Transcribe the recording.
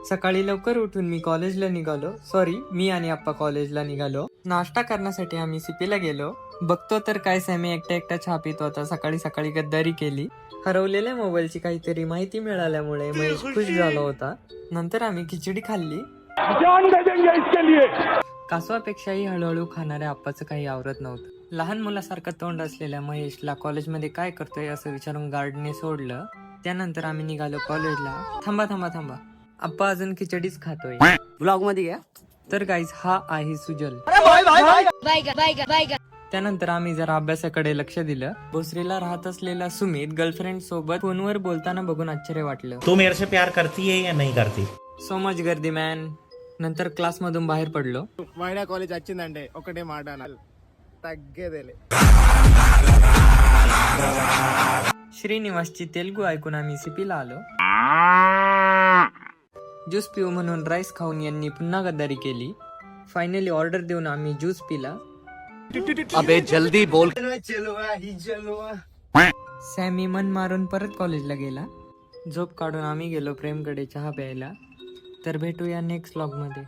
सकाळी लवकर उठून मी कॉलेजला निघालो. मी आणि आप्पा कॉलेजला निघालो. नाश्ता करण्यासाठी आम्ही सीपीला गेलो. बघतो तर काय सॅमी एकटा चहा पित होता. सकाळी सकाळी गद्दारी केली. हरवलेल्या मोबाईलची काहीतरी माहिती मिळाल्यामुळे महेश खुश झाला होता. नंतर आम्ही खिचडी खाल्ली. कासवापेक्षाही हळूहळू खाणाऱ्या आप्पाचं काही आवरत नव्हतं. लहान मुलासारखं तोंड असलेल्या महेशला कॉलेजमध्ये काय करतोय असं विचारून गार्डने सोडलं. त्यानंतर आम्ही निघालो कॉलेजला. थांबा आप्पा अजून खिचडीच खातोय. ब्लॉग मध्ये घ्या. तर गाईज हा आहे सुजल. त्यानंतर आम्ही जरा अभ्यासाकडे लक्ष दिलं. भोसरीला राहत असलेला सुमित गर्लफ्रेंड सोबत फोनवर बोलताना बघून आश्चर्य वाटलं. तू मेरे से प्यार करती है या नहीं करती? सो मच गर्दी मॅन. नंतर क्लासमधून बाहेर पडलो. మైనా కాలేజ్ వచ్చిందంటే ఒకటే మాట అనాలి, తగ్గేదేలే. श्रीनिवासची तेलुगू ऐकून आम्ही सीपीला आलो. ज्यूस पिऊ म्हणून राईस खाऊन यांनी पुन्हा गद्दारी केली. फायनली ऑर्डर देऊन आम्ही ज्यूस पिला. अबे जल्दी बोल. सॅमी मन मारून परत कॉलेजला गेला. झोप काढून आम्ही गेलो प्रेमकडे चहा प्यायला. तर भेटूया नेक्स्ट व्लॉग मध्ये.